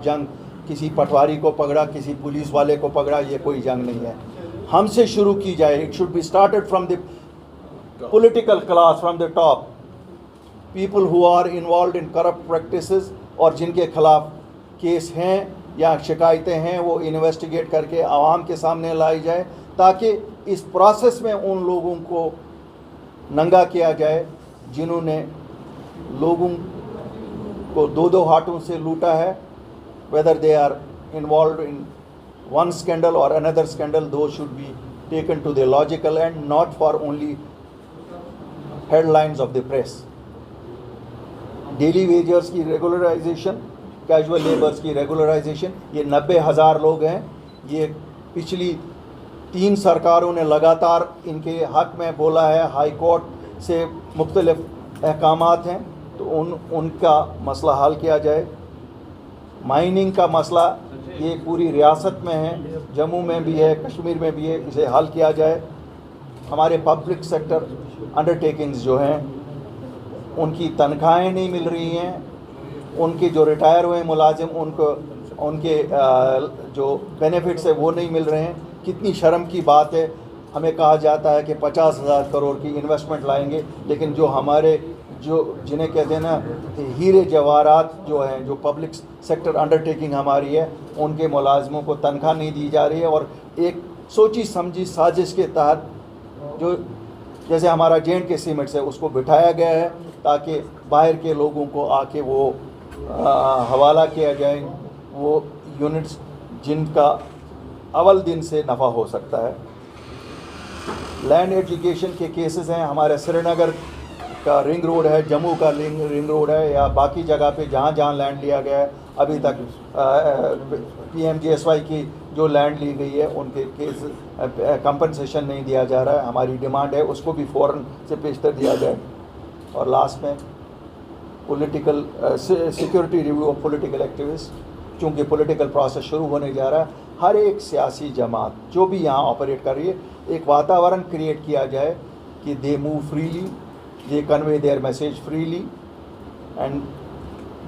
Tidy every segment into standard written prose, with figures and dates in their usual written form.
जंग किसी पटवारी को पकड़ा, किसी पुलिस वाले को पकड़ा, ये कोई जंग नहीं है। हमसे शुरू की जाए। It should be started from the political class, from the top, people who are involve in corrupt practices और जिनके खिलाफ केस हैं या शिकायतें हैं, वो इन्वेस्टिगेट करके आवाम के सामने लाई जाए, ताकि इस प्रोसेस में उन लोगों को नंगा किया जाए जिन्होंने लोगों को दो दो हाथों से लूटा है। whether they are involved in one scandal or another scandal, those should be taken to the logical end, not for only headlines of the press. Daily wagers की रेगुलराइजेशन, कैजुअल लेबर्स की रेगुलराइजेशन, ये 90,000 लोग हैं। ये पिछली 3 सरकारों ने लगातार इनके हक़ में बोला है। हाई कोर्ट से मुख्तलिफ अहकामात हैं, तो उनका मसला हल किया जाए। माइनिंग का मसला ये पूरी रियासत में है, जम्मू में भी है, कश्मीर में भी है, इसे हल किया जाए। हमारे पब्लिक सेक्टर अंडरटेकिंग्स जो हैं, उनकी तनख्वाहें नहीं मिल रही हैं, उनके जो रिटायर हुए मुलाजिम उनके जो बेनिफिट्स है वो नहीं मिल रहे हैं। कितनी शर्म की बात है। हमें कहा जाता है कि 50,000 करोड़ की इन्वेस्टमेंट लाएंगे, लेकिन जो हमारे जिन्हें कहते हैं ना हीरे जवाहरात जो हैं, जो पब्लिक सेक्टर अंडरटेकिंग हमारी है, उनके मुलाजमों को तनख्वाह नहीं दी जा रही है। और एक सोची समझी साजिश के तहत जो जैसे हमारा J&K सीमेंट्स है, उसको बिठाया गया है ताकि बाहर के लोगों को आके वो हवाला किया जाए वो यूनिट्स जिनका अव्वल दिन से नफ़ा हो सकता है। लैंड एजुकेशन के केसेस हैं। हमारे श्रीनगर का रिंग रोड है, जम्मू का रिंग रोड है, या बाकी जगह पे जहाँ जहाँ लैंड लिया गया है, अभी तक PMGSY की जो लैंड ली गई है उनके केस कंपनसेशन नहीं दिया जा रहा है। हमारी डिमांड है उसको भी फ़ौरन से पेशतर दिया जाए। और लास्ट में political security review of political activist, चूँकि पॉलिटिकल प्रोसेस शुरू होने जा रहा है, हर एक सियासी जमात जो भी यहाँ ऑपरेट कर रही है, एक वातावरण क्रिएट किया जाए कि they move freely, they convey there message freely, and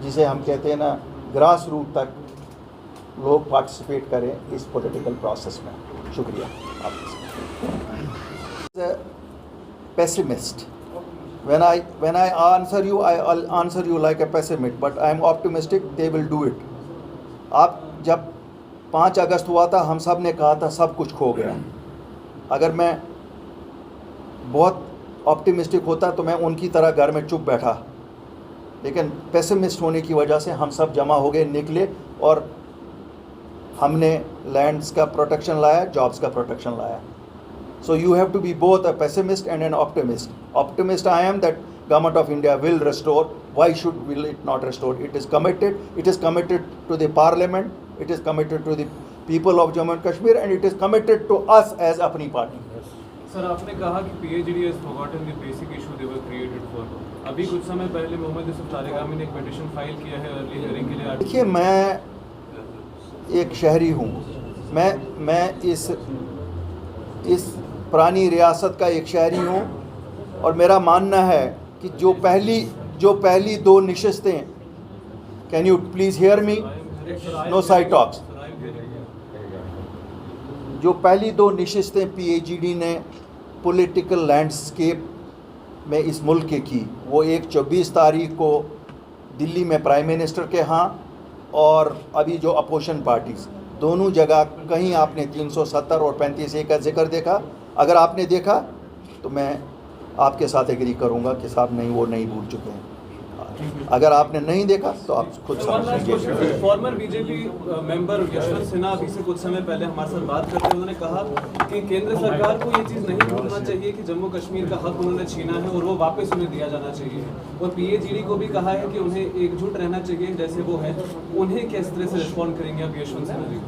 जिसे हम कहते हैं ना ग्रास रूट तक लोग पार्टिसिपेट करें इस पॉलिटिकल प्रोसेस में। शुक्रिया आपका। Pessimist, when I answer you, I'll answer you like a pessimist, but I am optimistic they will do it. आप जब 5 अगस्त हुआ था, हम सब ने कहा था सब कुछ खो गया। अगर मैं बहुत ऑप्टिमिस्टिक होता तो मैं उनकी तरह घर में चुप बैठा, लेकिन पेसिमिस्ट होने की वजह से हम सब जमा हो गए, निकले, और हमने लैंड्स का प्रोटेक्शन लाया, जॉब्स का प्रोटेक्शन लाया। So you have to be both a pessimist and an optimist. Optimist I am that Government of India will restore. Why will it not restore? It is committed. It is committed to the Parliament. It is committed to the people of Jammu and Kashmir, and it is committed to us as अपनी party. Sir, आपने कहा कि PAGD has forgotten the basic issue they were created for. अभी कुछ समय पहले मोहम्मद यूसुफ तारिगामी ने एक पिटीशन फाइल किया है अर्ली हियरिंग के लिए। देखिए, मैं एक शहरी हूँ, मैं इस पुरानी रियासत का एक शहरी हूँ, और मेरा मानना है कि जो पहली 2 नशिस्तें, can you please hear me, no side talks, जो पहली 2 नशिस्तें PAGD ने पॉलिटिकल लैंडस्केप में इस मुल्क के की, वो एक 24 तारीख को दिल्ली में प्राइम मिनिस्टर के यहाँ, और अभी जो अपोजिशन पार्टीज़, दोनों जगह कहीं आपने 370 और 35A का जिक्र देखा। अगर आपने देखा तो मैं आपके साथ एग्री करूंगा कि साहब नहीं, वो नहीं भूल चुके हैं। अगर आपने नहीं देखा तो आप खुद समझिए। Farmer BJP member Yashwant Sinha अभी से कुछ समय पहले हमारे साथ बात करते हुए उन्होंने कहा कि केंद्र सरकार को ये चीज़ नहीं भूलना चाहिए कि जम्मू कश्मीर का हक उन्होंने छीना है और वो वापस उन्हें दिया जाना चाहिए, और PAGD को भी कहा है कि उन्हें एकजुट रहना चाहिए जैसे वो है। उन्हें किस तरह से रिस्पॉन्ड करेंगे आप यशवंत सिन्हा जी?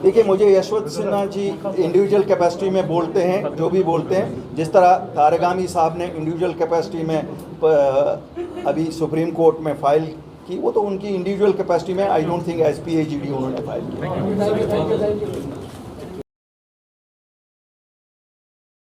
देखिए, मुझे यशवंत सिन्हा जी इंडिविजुअल कैपेसिटी में बोलते हैं, जो भी बोलते हैं, जिस तरह तारिगामी साहब ने इंडिविजुअल कैपेसिटी में अभी सुप्रीम कोर्ट में फाइल की, वो तो उनकी इंडिविजुअल कैपेसिटी में, I don't think as PAGD उन्होंने फाइल की।